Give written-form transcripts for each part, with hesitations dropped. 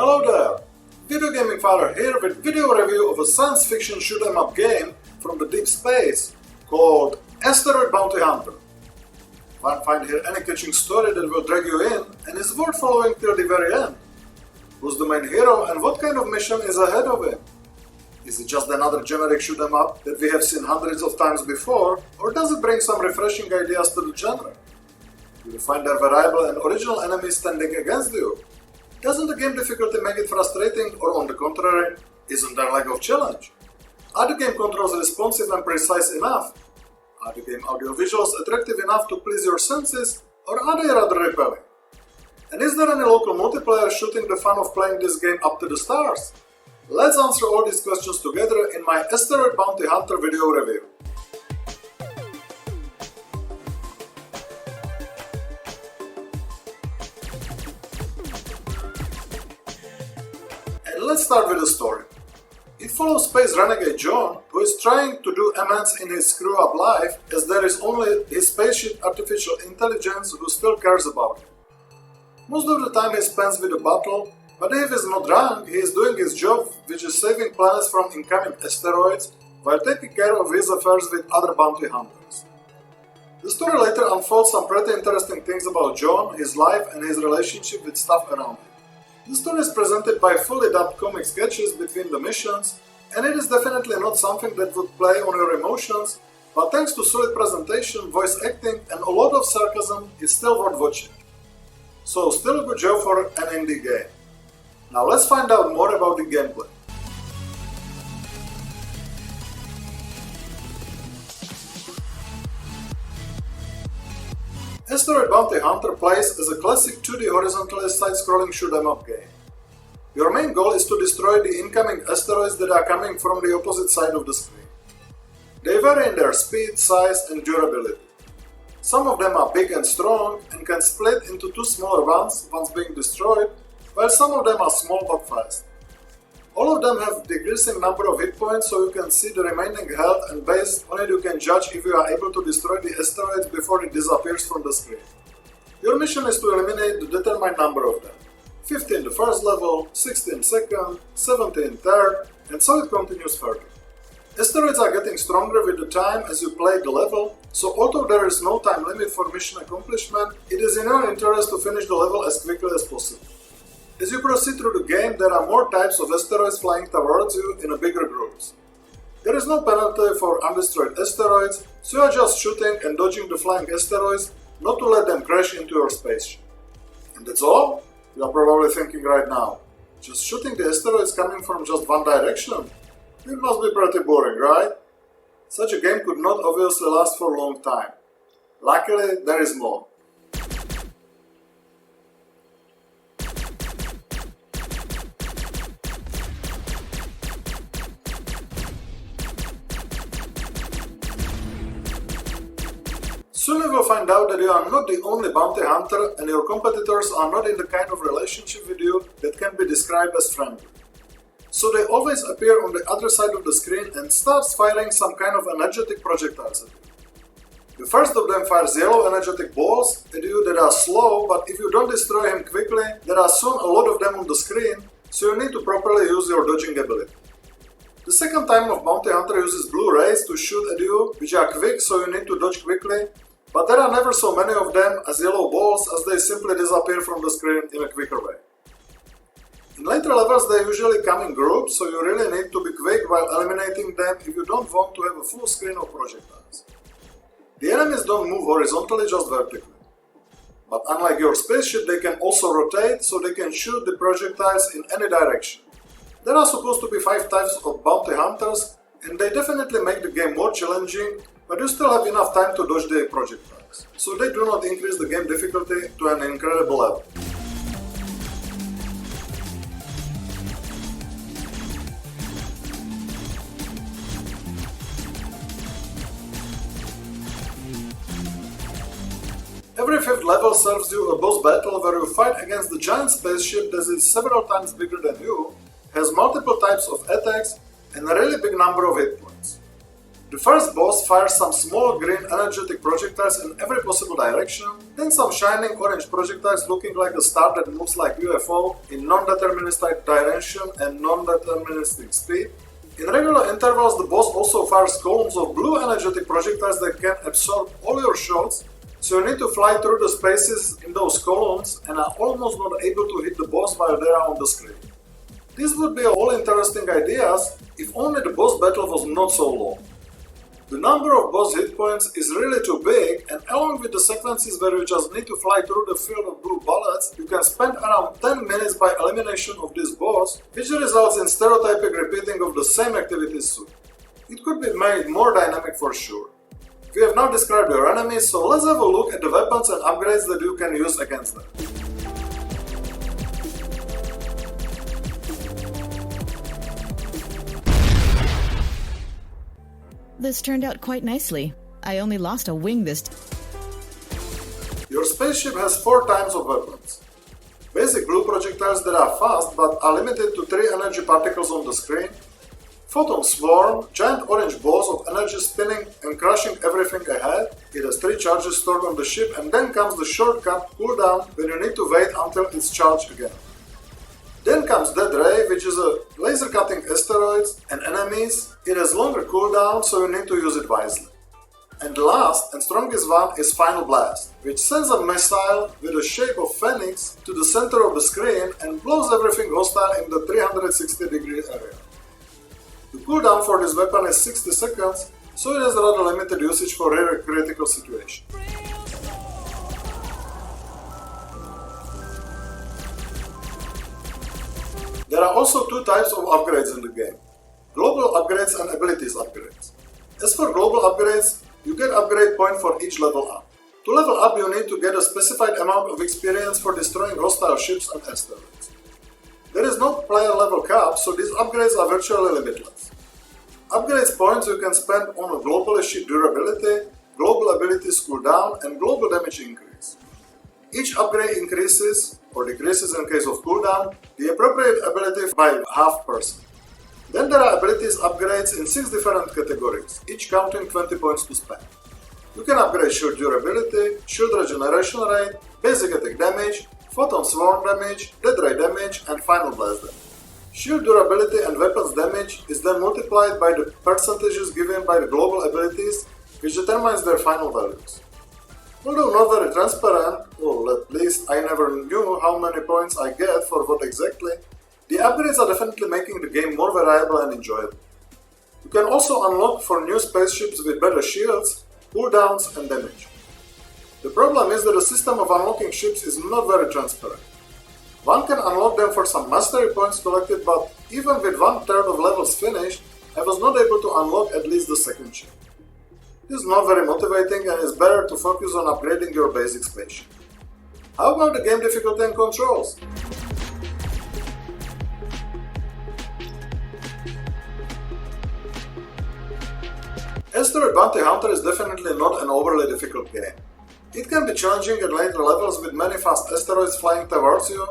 Hello there! VideoGaming Father here with video review of a science fiction shoot 'em up game from the deep space called Asteroid Bounty Hunter. Can't find here any catching story that will drag you in and is worth following till the very end. Who's the main hero and what kind of mission is ahead of him? Is it just another generic shoot 'em up that we have seen hundreds of times before, or does it bring some refreshing ideas to the genre? Do you find there variable and original enemies standing against you? Doesn't the game difficulty make it frustrating, or on the contrary, isn't there lack of challenge? Are the game controls responsive and precise enough? Are the game audiovisuals attractive enough to please your senses, or are they rather repelling? And is there any local multiplayer shooting the fun of playing this game up to the stars? Let's answer all these questions together in my Asteroid Bounty Hunter video review. Let's start with the story. It follows space renegade John, who is trying to do amends in his screw-up life, as there is only his spaceship artificial intelligence who still cares about him. Most of the time he spends with the battle, but if he's not drunk, he is doing his job, which is saving planets from incoming asteroids while taking care of his affairs with other bounty hunters. The story later unfolds some pretty interesting things about John, his life, and his relationship with stuff around him. The story is presented by fully dubbed comic sketches between the missions, and it is definitely not something that would play on your emotions, but thanks to solid presentation, voice acting, and a lot of sarcasm, it's still worth watching. So still a good job for an indie game. Now let's find out more about the gameplay. Asteroid Bounty Hunter plays as a classic 2D horizontally side-scrolling shoot-'em-up game. Your main goal is to destroy the incoming asteroids that are coming from the opposite side of the screen. They vary in their speed, size, and durability. Some of them are big and strong and can split into two smaller ones once being destroyed, while some of them are small but fast. All of them have decreasing number of hit points, so you can see the remaining health, and based on it you can judge if you are able to destroy the asteroids before it disappears from the screen. Your mission is to eliminate the determined number of them. 50 in the first level, 60 in second, 70 in third, and so it continues further. Asteroids are getting stronger with the time as you play the level, so although there is no time limit for mission accomplishment, it is in your interest to finish the level as quickly as possible. As you proceed through the game, there are more types of asteroids flying towards you in bigger groups. There is no penalty for undestroyed asteroids, so you are just shooting and dodging the flying asteroids, not to let them crash into your spaceship. And that's all? You are probably thinking right now. Just shooting the asteroids coming from just one direction? It must be pretty boring, right? Such a game could not obviously last for a long time. Luckily, there is more. Soon you will find out that you are not the only bounty hunter and your competitors are not in the kind of relationship with you that can be described as friendly. So they always appear on the other side of the screen and starts firing some kind of energetic projectiles at you. The first of them fires yellow energetic balls at you that are slow, but if you don't destroy him quickly, there are soon a lot of them on the screen, so you need to properly use your dodging ability. The second time of bounty hunter uses blue rays to shoot at you, which are quick, so you need to dodge quickly. But there are never so many of them as yellow balls, as they simply disappear from the screen in a quicker way. In later levels they usually come in groups, so you really need to be quick while eliminating them if you don't want to have a full screen of projectiles. The enemies don't move horizontally, just vertically. But unlike your spaceship, they can also rotate, so they can shoot the projectiles in any direction. There are supposed to be 5 types of bounty hunters, and they definitely make the game more challenging, but you still have enough time to dodge the projectiles, so they do not increase the game difficulty to an incredible level. Every 5th level serves you a boss battle where you fight against the giant spaceship that is several times bigger than you, has multiple types of attacks, and a really big number of hit points. The first boss fires some small green energetic projectiles in every possible direction, then some shining orange projectiles looking like a star that moves like UFO in non-deterministic direction and non-deterministic speed. In regular intervals, the boss also fires columns of blue energetic projectiles that can absorb all your shots, so you need to fly through the spaces in those columns and are almost not able to hit the boss while they are on the screen. These would be all interesting ideas if only the boss battle was not so long. The number of boss hit points is really too big, and along with the sequences where you just need to fly through the field of blue bullets, you can spend around 10 minutes by elimination of this boss, which results in stereotypic repeating of the same activities soon. It could be made more dynamic for sure. We have now described your enemies, so let's have a look at the weapons and upgrades that you can use against them. This turned out quite nicely. I only lost a wing this Your spaceship has 4 types of weapons. Basic blue projectiles that are fast but are limited to 3 energy particles on the screen. Photon Swarm, giant orange balls of energy spinning and crushing everything ahead. It has 3 charges stored on the ship, and then comes the shortcut cooldown when you need to wait until it's charged again. Then comes Dead Ray, which is a laser cutting asteroids and enemies. It has longer cooldown, so you need to use it wisely. And the last and strongest one is Final Blast, which sends a missile with the shape of Phoenix to the center of the screen and blows everything hostile in the 360-degree area. The cooldown for this weapon is 60 seconds, so it has rather limited usage for rare critical situations. There are also 2 types of upgrades in the game: global upgrades and abilities upgrades. As for global upgrades, you get upgrade point for each level up. To level up, you need to get a specified amount of experience for destroying hostile ships and asteroids. There is no player level cap, so these upgrades are virtually limitless. Upgrades points you can spend on a global ship durability, global abilities cooldown, and global damage increase. Each upgrade increases, or decreases in case of cooldown, the appropriate ability by 0.5%. Then there are abilities upgrades in 6 different categories, each counting 20 points to spend. You can upgrade shield durability, shield regeneration rate, basic attack damage, photon swarm damage, dead ray damage, and final blast damage. Shield durability and weapons damage is then multiplied by the percentages given by the global abilities, which determines their final values. Although not very transparent, or at least I never knew how many points I get for what exactly, the upgrades are definitely making the game more variable and enjoyable. You can also unlock for new spaceships with better shields, cooldowns, and damage. The problem is that the system of unlocking ships is not very transparent. One can unlock them for some mastery points collected, but even with 1/3 of levels finished, I was not able to unlock at least the second ship. This is not very motivating, and it's better to focus on upgrading your basic spaceship. How about the game difficulty and controls? Asteroid Bounty Hunter is definitely not an overly difficult game. It can be challenging at later levels with many fast asteroids flying towards you,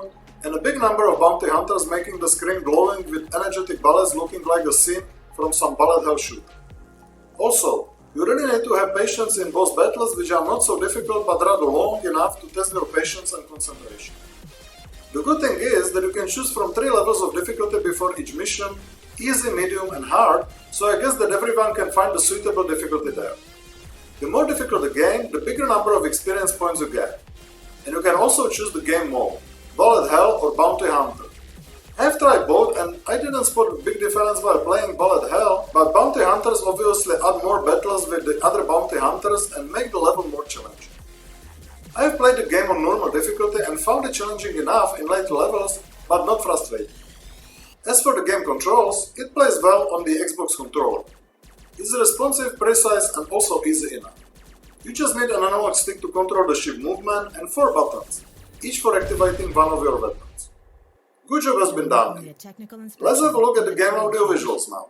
and a big number of bounty hunters making the screen glowing with energetic bullets looking like a scene from some bullet hell shooter. Also, you really need to have patience in boss battles, which are not so difficult but rather long enough to test your patience and concentration. The good thing is that you can choose from 3 levels of difficulty before each mission: easy, medium, and hard, so I guess that everyone can find a suitable difficulty there. The more difficult the game, the bigger number of experience points you get. And you can also choose the game mode: Bullet Hell or Bounty Hunter. I've tried both and I didn't spot a big difference while playing Bullet Hell, but Bounty Hunters obviously add more battles with the other Bounty Hunters and make the level more challenging. I've played the game on normal difficulty and found it challenging enough in later levels, but not frustrating. As for the game controls, it plays well on the Xbox controller. It's responsive, precise, and also easy enough. You just need an analog stick to control the ship movement and 4 buttons, each for activating one of your weapons. Good job has been done here. Let's have a look at the game audiovisuals now.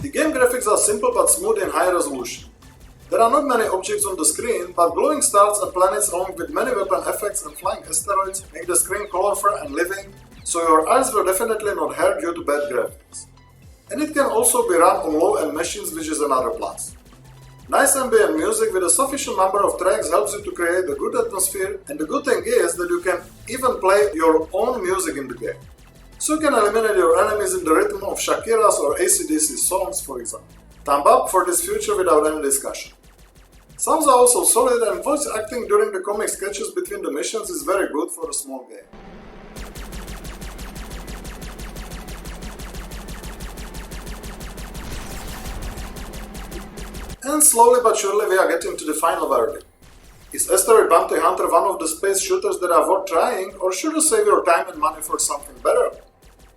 The game graphics are simple but smooth in high resolution. There are not many objects on the screen, but glowing stars and planets along with many weapon effects and flying asteroids make the screen colorful and living, so your eyes will definitely not hurt due to bad graphics. And it can also be run on low-end machines, which is another plus. Nice ambient music with a sufficient number of tracks helps you to create a good atmosphere, and the good thing is that you can even play your own music in the game. So you can eliminate your enemies in the rhythm of Shakira's or AC/DC songs, for example. Thumb up for this feature without any discussion. Sounds are also solid, and voice acting during the comic sketches between the missions is very good for a small game. And slowly but surely we are getting to the final verdict. Is Asteroid Bounty Hunter one of the space shooters that are worth trying, or should you save your time and money for something better?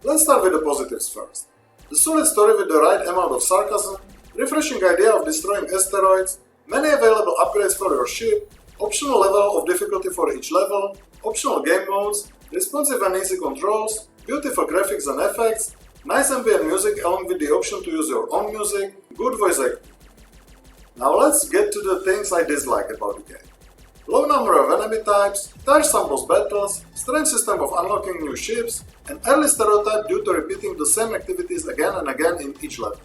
Let's start with the positives first. The solid story with the right amount of sarcasm, refreshing idea of destroying asteroids, many available upgrades for your ship, optional level of difficulty for each level, optional game modes, responsive and easy controls, beautiful graphics and effects, nice ambient music along with the option to use your own music, good voice acting. Now let's get to the things I dislike about the game. Low number of enemy types, tiresome boss battles, strange system of unlocking new ships, and early stereotype due to repeating the same activities again and again in each level.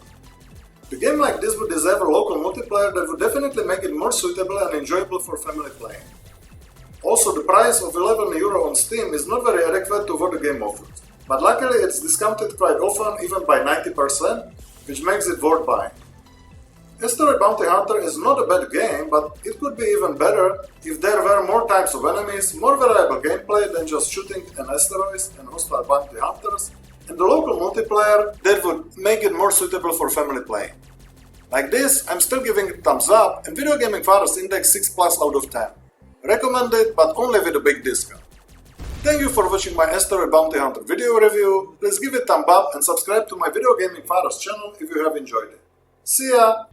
A game like this would deserve a local multiplayer that would definitely make it more suitable and enjoyable for family playing. Also, the price of €11 on Steam is not very adequate to what the game offers, but luckily it's discounted quite often, even by 90%, which makes it worth buying. Asteroid Bounty Hunter is not a bad game, but it could be even better if there were more types of enemies, more variable gameplay than just shooting at asteroids and hostile bounty hunters, and the local multiplayer that would make it more suitable for family playing. Like this, I'm still giving it thumbs up, and VideoGaming Father's index 6+ out of 10. Recommended, but only with a big discount. Thank you for watching my Asteroid Bounty Hunter video review. Please give it a thumb up and subscribe to my VideoGaming Father's channel if you have enjoyed it. See ya!